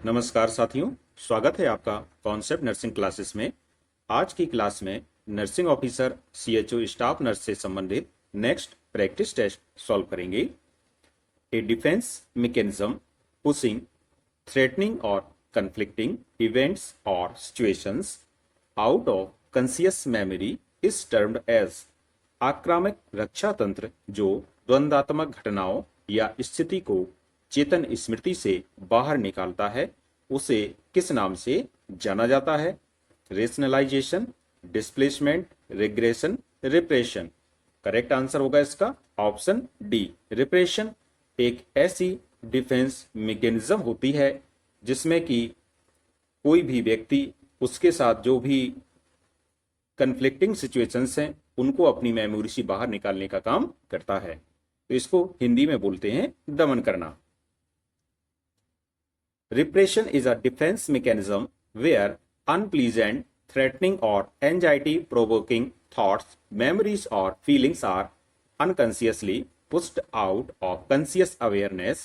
नमस्कार साथियों, स्वागत है आपका कॉन्सेप्ट नर्सिंग क्लासेस में। आज की क्लास में nursing officer CHO staff nurse से संबंधित नेक्स्ट प्रैक्टिस टेस्ट सॉल्व करेंगे। A defence mechanism pushing, threatening और कन्फ्लिक्टिंग इवेंट्स और situations out of conscious memory is termed as. आक्रामक रक्षा तंत्र जो द्वंद्वात्मक घटनाओं या स्थिति को चेतन स्मृति से बाहर निकालता है उसे किस नाम से जाना जाता है? Rationalisation, displacement, regression, repression. Correct answer होगा इसका ऑप्शन डी, रिप्रेशन। एक ऐसी डिफेंस मैकेनिज्म होती है जिसमें कि कोई भी व्यक्ति उसके साथ जो भी कन्फ्लिक्टिंग सिचुएशंस हैं उनको अपनी मेमोरी से बाहर निकालने का काम करता है। तो इसको हिंदी में बोलते हैं दमन करना। Repression is a defense mechanism where unpleasant, threatening or anxiety-provoking thoughts, memories or feelings are unconsciously pushed out of conscious awareness.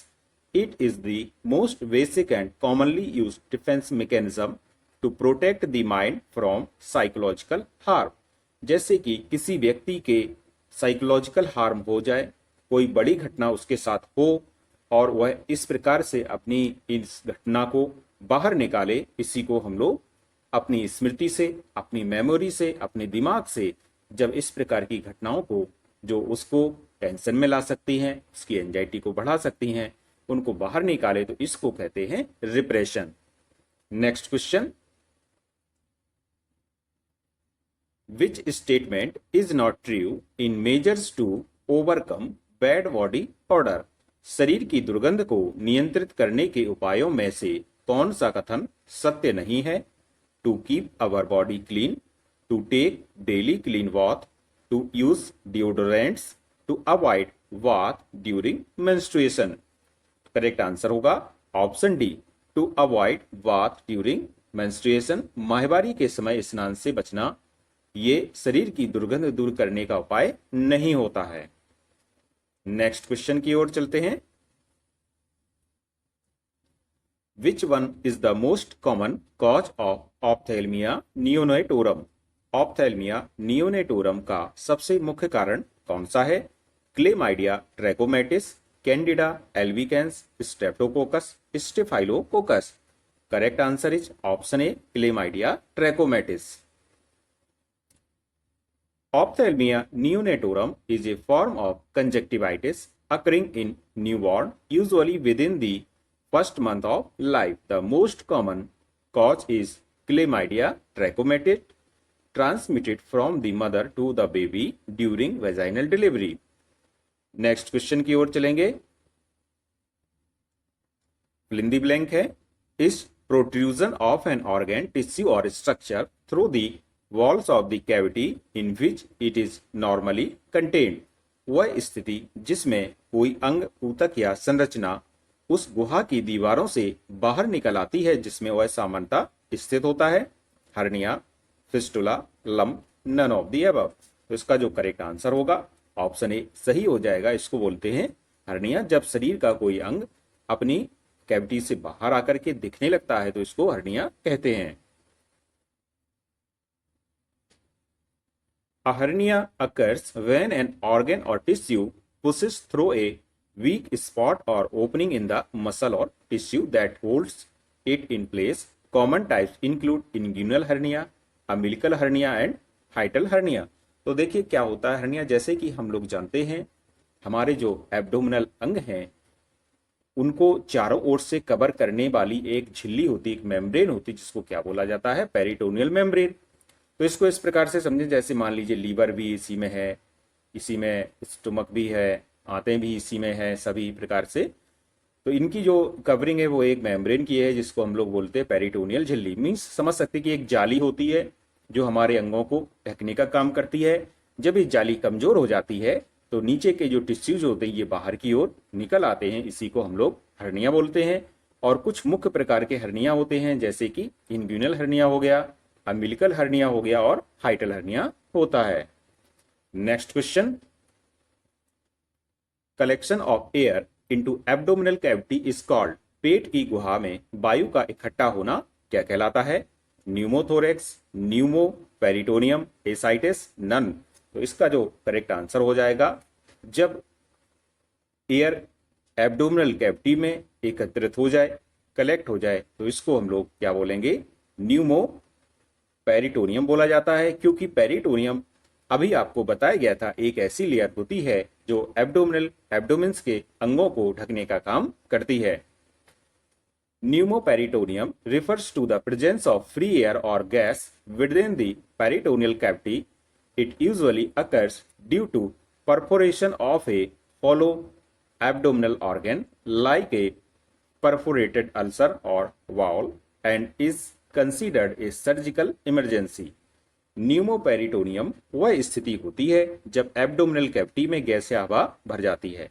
It is the most basic and commonly used defense mechanism to protect the mind from psychological harm. जैसे कि किसी व्यक्ति के psychological harm हो जाए, कोई बड़ी घटना उसके साथ हो और वह इस प्रकार से अपनी इस घटना को बाहर निकाले, इसी को हम लोग अपनी स्मृति से, अपनी मेमोरी से, अपने दिमाग से जब इस प्रकार की घटनाओं को जो उसको टेंशन में ला सकती हैं, उसकी एंजाइटी को बढ़ा सकती हैं, उनको बाहर निकाले तो इसको कहते हैं repression. Next question, which statement is not true in measures to overcome bad body odour? शरीर की दुर्गंध को नियंत्रित करने के उपायों में से कौन सा कथन सत्य नहीं है? To keep our body clean, to take daily clean bath, to use deodorants, to avoid bath during menstruation. Correct answer होगा option D, to avoid bath during menstruation. माहवारी के समय स्नान से बचना ये शरीर की दुर्गंध दूर करने का उपाय नहीं होता है। नेक्स्ट क्वेश्चन की ओर चलते हैं। Which one is the most common cause of ophthalmia neonatorum? Ophthalmia neonatorum का सबसे मुख्य कारण कौन सा है? Chlamydia trachomatis, candida albicans, streptococcus, staphylococcus. Correct answer is option A, chlamydia trachomatis. Ophthalmia neonatorum is a form of conjunctivitis occurring in newborn, usually within the first month of life. The most common cause is Chlamydia trachomatis, transmitted from the mother to the baby during vaginal delivery. Next question की ओर चलेंगे। fill in the blank है, is protrusion of an organ, tissue or structure through the walls of the cavity in which it is normally contained। वह स्थिति जिसमें कोई अंग, ऊतक या संरचना उस गुहा की दीवारों से बाहर निकल आती है जिसमें वह सामान्यतः स्थित होता है। Hernia, fistula, lump, none of the above. तो इसका जो करेक्ट आंसर होगा ऑप्शन ए सही हो जाएगा। इसको बोलते हैं हर्निया। जब शरीर का कोई अंग अपनी कैविटी से बाहर आकर के दिखने लगता है तो इसको हर्निया कहते हैं। A hernia occurs when an organ or tissue pushes through a weak spot or opening in the muscle or tissue that holds it in place. Common types include inguinal hernia, umbilical hernia and hiatal hernia। तो देखिए क्या होता है hernia. जैसे कि हम लोग जानते हैं हमारे जो एब्डोमिनल अंग हैं उनको चारों ओर से कवर करने वाली एक झिल्ली होती है, एक मेम्ब्रेन होती है, जिसको क्या बोला जाता है? Peritoneal membrane. तो इसको इस प्रकार से समझें, जैसे मान लीजिए लीवर भी इसी में है, इसी में स्टमक भी है, आंतें भी इसी में है, सभी प्रकार से। तो इनकी जो कवरिंग है वो एक मेम्ब्रेन की है जिसको हम लोग बोलते हैं पेरिटोनियल झिल्ली। मीन्स समझ सकते हैं कि एक जाली होती है जो हमारे अंगों को ढकने का काम करती है। जब ये जाली कमजोर हो जाती है तो नीचे के जो टिश्यूज होते हैं ये बाहर की ओर निकल आते हैं, इसी को हम लोग हर्निया बोलते हैं। और कुछ मुख्य प्रकार के हर्निया होते हैं जैसे कि इंग्यूनल हर्निया हो गया, अम्बिलिकल हर्निया हो गया और हाइटल हर्निया होता है। Next question, collection of air into abdominal cavity is called पेट की गुहा में वायु का इकट्ठा होना क्या कहलाता है? Pneumothorax, pneumoperitoneum, ascites, none. तो इसका जो करेक्ट आंसर हो जाएगा, जब एयर एब्डोमिनल कैविटी में एकत्रित हो जाए, कलेक्ट हो जाए, तो इसको हम लोग क्या बोलेंगे? न्यूमो पेरिटोनियम बोला जाता है, क्योंकि पेरिटोनियम अभी आपको बताया गया था एक ऐसी लेयर होती है जो एब्डोमेन्स के अंगों को ढकने का काम करती है। Pneumoperitoneum refers to the presence of free air or gas within the peritoneal cavity. It usually occurs due to perforation of a hollow abdominal organ like a perforated ulcer or valve and is considered a surgical emergency. Pneumoperitoneum वह स्थिति होती है जब abdominal cavity में gas या हवा भर जाती है।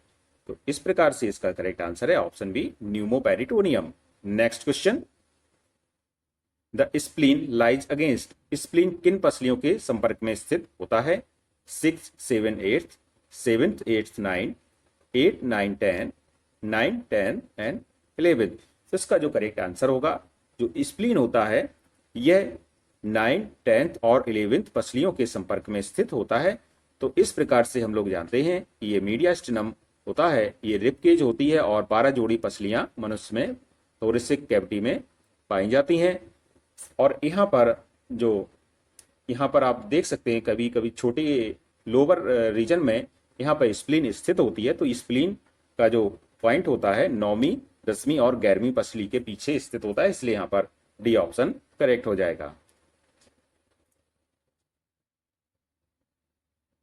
तो इस प्रकार से इसका करेक्ट आंसर है option B, pneumoperitoneum. Next question, the spleen lies against. Spleen किन पसलियों के संपर्क में स्थित होता है? 6, 7, 8, 7, 8, 9, 8, 9, 10, 9, 10 एंड 11। तो इसका जो करेक्ट आंसर होगा, जो स्प्लीन होता है यह 9, 10 और 11 पसलियों के संपर्क में स्थित होता है। तो इस प्रकार से हम लोग जानते हैं ये मीडियास्टिनम होता है, ये रिब केज होती है और 12 जोड़ी पसलियां मनुष्य में थोरेसिक कैविटी में पाई जाती हैं। और यहाँ पर आप देख सकते हैं कभी कभी छोटे लोअर रीजन में यहाँ पर स्प्लीन स्थित होती है। तो स्प्लीन का जो पॉइंट होता है 9वीं, 10वीं और 11वीं पसली के पीछे स्थित होता है, इसलिए यहाँ पर डी ऑप्शन करेक्ट हो जाएगा।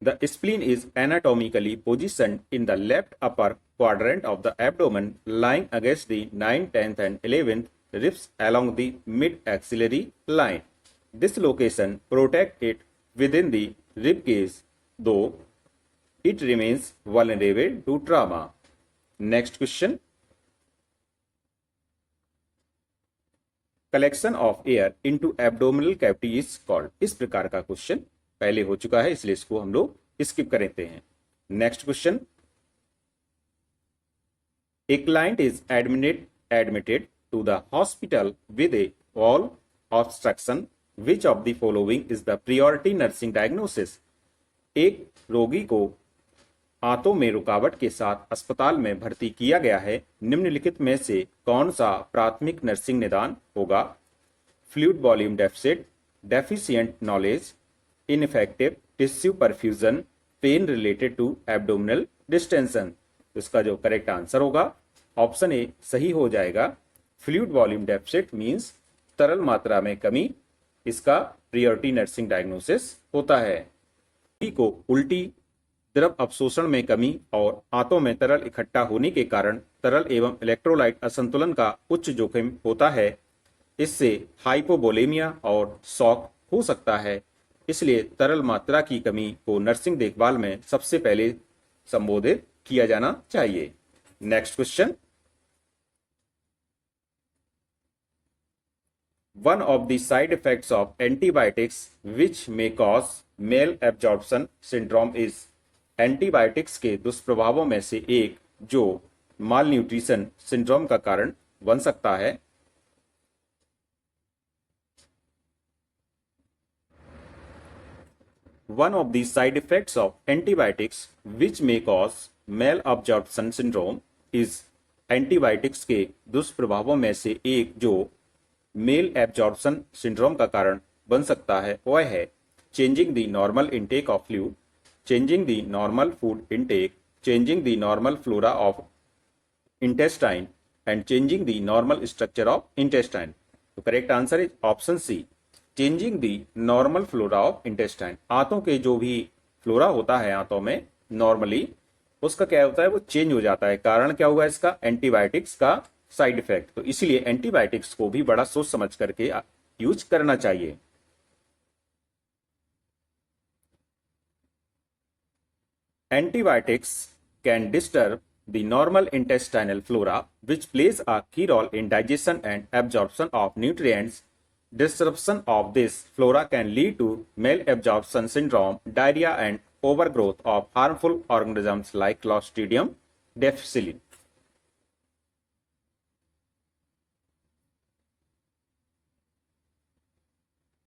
The spleen is anatomically positioned in the left upper quadrant of the abdomen, lying against the 9th, 10th, and 11th ribs along the mid-axillary line. This location protects it within the rib cage, though it remains vulnerable to trauma. Next question. Collection of air into abdominal cavity is called. इस प्रकार का question पहले हो चुका है, इसलिए इसको हम लोग स्किप करते हैं। Next question, a client is admitted to the hospital with a bowel obstruction, which of the following is the priority nursing diagnosis. एक रोगी को आंतों में रुकावट के साथ अस्पताल में भर्ती किया गया है, निम्नलिखित में से कौन सा प्राथमिक नर्सिंग निदान होगा? Fluid volume deficit, deficient knowledge, ineffective tissue perfusion, pain related to abdominal distension. तो इसका जो करेक्ट आंसर होगा ऑप्शन ए सही हो जाएगा। फ्लूइड वॉल्यूम डेफिसिट मींस तरल मात्रा में कमी, इसका प्रायोरिटी नर्सिंग डायग्नोसिस होता है। को उल्टी, द्रव अवशोषण में कमी और आंतों में तरल इकट्ठा होने के कारण तरल एवं इलेक्ट्रोलाइट असंतुलन का उच्च जोखिम होता है। इससे हाइपोवोलेमिया और शॉक हो सकता है, इसलिए तरल मात्रा की कमी को नर्सिंग देखभाल में सबसे पहले संबोधित किया जाना चाहिए। Next question, one of the side effects of antibiotics which may cause malabsorption syndrome is. Antibiotics के दुष्प्रभावों में से एक जो माल न्यूट्रिशन सिंड्रोम का कारण बन सकता है। One of the side effects of antibiotics which may cause malabsorption syndrome is antibiotics के दुष्प्रभावों में से एक जो मेल एब्जॉर्प्शन सिंड्रोम का कारण बन सकता है वह है changing the normal intake of fluid, changing the normal food intake, changing the normal flora of intestine and changing the normal structure of intestine. तो correct answer is option C, changing the normal flora of intestine. आंतों के जो भी flora होता है आंतों में normally, उसका क्या होता है वो चेंज हो जाता है। कारण क्या हुआ इसका? एंटीबायोटिक्स का साइड इफेक्ट। तो इसलिए एंटीबायोटिक्स को भी बड़ा सोच समझ करके यूज करना चाहिए। Antibiotics can disturb the normal intestinal flora which plays a key role in digestion and absorption of nutrients. Disruption of this flora can lead to malabsorption syndrome, diarrhea and overgrowth of harmful organisms like Clostridium difficile.